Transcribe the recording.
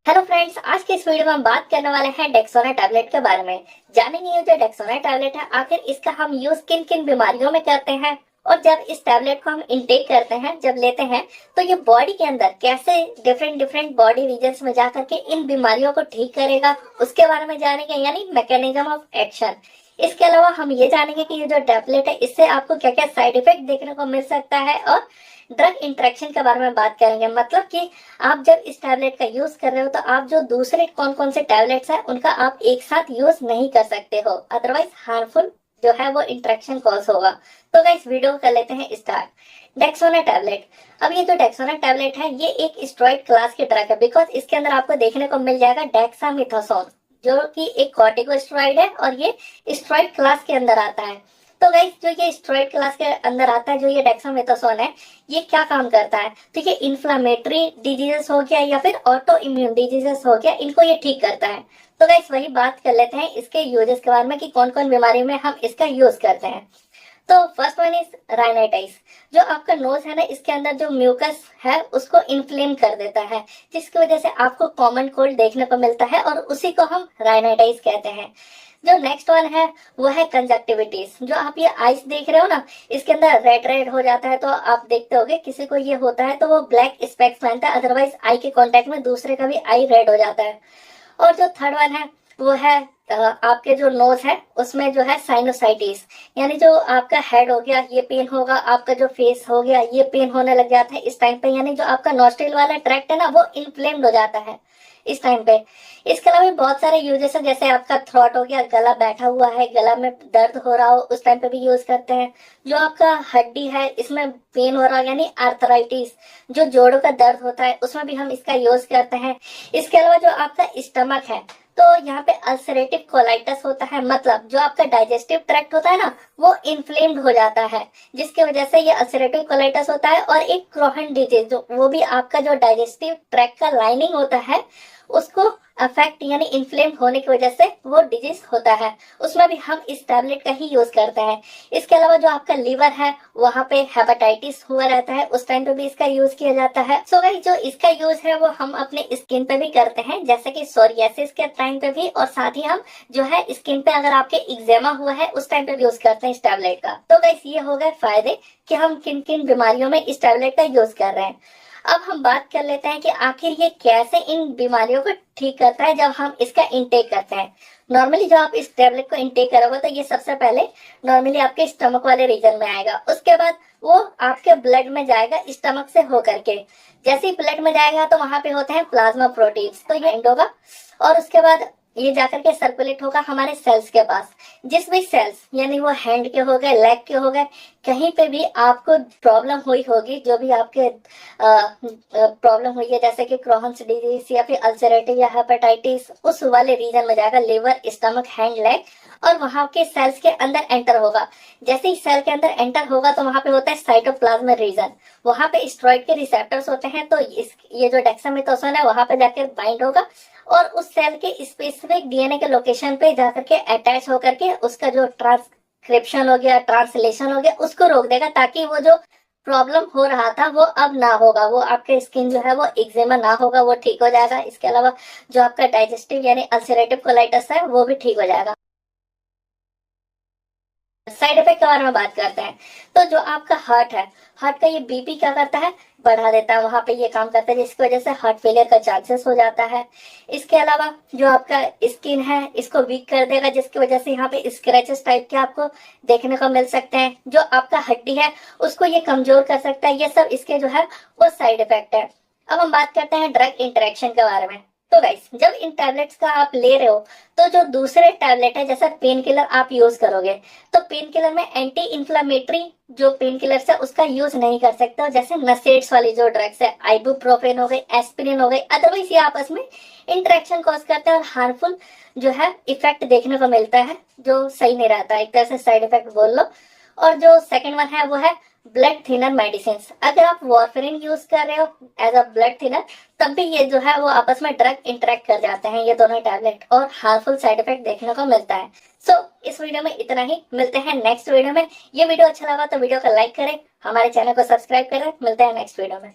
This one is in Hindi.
हेलो फ्रेंड्स, आज के इस वीडियो में हम बात करने वाले हैं डेक्सोना टैबलेट के बारे में। जानेंगे ये जो डेक्सोना टैबलेट है आखिर इसका हम यूज किन किन बीमारियों में करते हैं, और जब इस टैबलेट को हम इंटेक करते हैं, जब लेते हैं, तो ये बॉडी के अंदर कैसे डिफरेंट डिफरेंट बॉडी रीजन्स में जा करके इन बीमारियों को ठीक करेगा, उसके बारे में जानेंगे, यानी मैकेनिज्म ऑफ एक्शन। इसके अलावा हम ये जानेंगे कि ये जो टैबलेट है इससे आपको क्या क्या साइड इफेक्ट देखने को मिल सकता है, और ड्रग इंटरेक्शन के बारे में बात करेंगे। मतलब कि आप जब इस टैबलेट का यूज कर रहे हो तो आप जो दूसरे कौन कौन से टैबलेट्स हैं उनका आप एक साथ यूज नहीं कर सकते हो, अदरवाइज हार्मफुल जो है वो इंटरेक्शन कॉज होगा। तो गाइस वीडियो कर लेते हैं स्टार्ट। डेक्सोना टैबलेट। अब ये जो डेक्सोना टैबलेट है ये एक स्टेरॉइड क्लास की ड्रग है, बिकॉज इसके अंदर आपको देखने को मिल जाएगा डेक्सामेथासोन, जो कि एक कॉर्टिकोस्टेरॉइड है और ये स्टेरॉइड क्लास के अंदर आता है। तो गाइस जो ये स्टेरॉइड क्लास के अंदर आता है, जो ये डेक्सामेथासोन है, ये क्या काम करता है? तो ये इन्फ्लामेटरी डिजीजेस हो गया या फिर ऑटो इम्यून डिजीजेस हो गया, इनको ये ठीक करता है। तो गाइस वही बात कर लेते हैं इसके यूजेस के बारे में कि कौन कौन बीमारी में हम इसका यूज करते हैं। तो फर्स्ट वन इज राइनाइटिस। जो आपका नोज है ना, इसके अंदर जो म्यूकस है उसको इन्फ्लेम कर देता है, जिसकी वजह से आपको कॉमन कोल्ड देखने को मिलता है, और उसी को हम राइनाइटिस कहते हैं। जो नेक्स्ट वन है वो है कंजक्टिविटीज। जो आप ये आइस देख रहे हो ना, इसके अंदर रेड रेड हो जाता है, तो आप देखते होगे किसी को ये होता है तो वो ब्लैक स्पेक्स पहनता है, अदरवाइज आई के कांटेक्ट में दूसरे का भी आई रेड हो जाता है। और जो थर्ड वन है वो है आपके जो नोज है उसमें जो है साइनोसाइटिस, यानी जो आपका हेड हो गया ये पेन होगा, आपका जो फेस हो गया ये पेन होने लग जाता है इस टाइम पे, यानी जो आपका नॉस्ट्रिल वाला ट्रैक्ट है ना वो इन्फ्लेम्ड हो जाता है इस टाइम पे। इसके अलावा भी बहुत सारे यूजेस है, जैसे आपका थ्रोट हो गया, गला बैठा हुआ है, गला में दर्द हो रहा हो, उस टाइम पे भी यूज करते हैं। जो आपका हड्डी है इसमें पेन हो रहा है, यानी आर्थराइटिस, जो जोड़ों का दर्द होता है उसमें भी हम इसका यूज करते हैं। इसके अलावा जो आपका स्टमक है, तो यहाँ पे अल्सरेटिव कोलाइटिस होता है, मतलब जो आपका डाइजेस्टिव ट्रैक्ट होता है ना वो इन्फ्लेम्ड हो जाता है, जिसकी वजह से ये अल्सरेटिव कोलाइटिस होता है। और एक क्रोहन डिजीज, जो वो भी आपका जो डाइजेस्टिव ट्रैक्ट का लाइनिंग होता है उसको अफेक्ट यानी इन्फ्लेम होने की वजह से वो डिजीज होता है, उसमें भी हम इस टैबलेट का ही यूज करते हैं। इसके अलावा जो आपका लीवर है वहां पे हेपेटाइटिस हुआ रहता है, उस टाइम पे भी इसका यूज किया जाता है। सो गाइस जो इसका यूज है वो हम अपने स्किन पे भी करते हैं, जैसे कि सोरियासिस के टाइम पे भी, और साथ ही हम जो है स्किन पे अगर आपके एक्जिमा हुआ है उस टाइम पे भी यूज करते हैं इस टैबलेट का। तो गाइस ये हो गए फायदे कि हम किन किन बीमारियों में इस टैबलेट का यूज कर रहे हैं। अब हम बात कर लेते हैं कि आखिर ये कैसे इन बीमारियों को ठीक करता है जब हम इसका इंटेक करते हैं। नॉर्मली जो आप इस टैबलेट को इंटेक करोगे तो ये सबसे पहले नॉर्मली आपके स्टमक वाले रीजन में आएगा, उसके बाद वो आपके ब्लड में जाएगा स्टमक से होकर के। जैसे ही ब्लड में जाएगा तो वहां पे होते हैं प्लाज्मा प्रोटीन्स, तो ये एंड होगा, और उसके बाद ये जाकर के सर्कुलेट होगा हमारे सेल्स के पास। जिस भी सेल्स, यानी वो हैंड के हो गए, लेग के हो गए, कहीं पे भी आपको प्रॉब्लम हुई होगी, जो भी आपके प्रॉब्लम हुई है, जैसे कि क्रोहन्स डिजीज या फिर अल्सरेटिव या हेपेटाइटिस, उस वाले रीजन में जाएगा, लिवर, स्टमक, हैंड, लेग, और वहां के सेल्स के अंदर एंटर होगा। जैसे ही सेल के अंदर एंटर होगा तो वहां पे होता है साइटोप्लाज्म रीजन, वहां पे स्टेरॉइड के रिसेप्टर्स होते हैं, तो ये जो डेक्सामेथासोन है वहां पे जाकर बाइंड होगा और उस सेल के स्पेसिफिक डीएनए के लोकेशन पे जाकर के अटैच होकर के उसका जो ट्रांसक्रिप्शन हो गया, ट्रांसलेशन हो गया, उसको रोक देगा, ताकि वो जो प्रॉब्लम हो रहा था वो अब ना होगा, वो आपके स्किन जो है वो एक्जिमा ना होगा, वो ठीक हो जाएगा। इसके अलावा जो आपका डाइजेस्टिव यानी अल्सरेटिव कोलाइटिस है वो भी ठीक हो जाएगा। साइड इफेक्ट के बारे में बात करते हैं। तो जो आपका हार्ट है, हार्ट का ये बीपी क्या करता है, बढ़ा देता है, वहां पे ये काम करता है, जिसकी वजह से हार्ट फेलियर का चांसेस हो जाता है। इसके अलावा जो आपका स्किन है इसको वीक कर देगा, जिसकी वजह से यहाँ पे स्क्रैचेस टाइप के आपको देखने को मिल सकते हैं। जो आपका हड्डी है उसको ये कमजोर कर सकता है। ये सब इसके जो है वो साइड इफेक्ट है। अब हम बात करते हैं ड्रग इंटरेक्शन के बारे में। तो गाइस जब इन टैबलेट्स का आप ले रहे हो तो जो दूसरे टैबलेट है, जैसे पेन किलर आप यूज करोगे, तो पेन किलर में एंटी इंफ्लामेटरी जो पेन किलर्स है उसका यूज नहीं कर सकते हो, जैसे नसेड्स वाली जो ड्रग्स है, आइबुप्रोफेन हो गई, एस्पिरिन हो गई, अदरवाइज ये आपस में इंटरेक्शन कॉज करते हैं और हार्मफुल जो है इफेक्ट देखने को मिलता है, जो सही नहीं रहता है, एक तरह से साइड इफेक्ट बोल लो। और जो सेकंड वन है वो है ब्लड थिनर मेडिसिन। अगर आप वॉरफेरिन यूज कर रहे हो एज अ ब्लड थिनर, तब भी ये जो है वो आपस में ड्रग इंटरेक्ट कर जाते हैं ये दोनों टैबलेट, और हार्मफुल साइड इफेक्ट देखने को मिलता है। सो इस वीडियो में इतना ही, मिलते हैं नेक्स्ट वीडियो में। ये वीडियो अच्छा लगा तो वीडियो को लाइक करें, हमारे चैनल को सब्सक्राइब करें, मिलते हैं नेक्स्ट वीडियो में।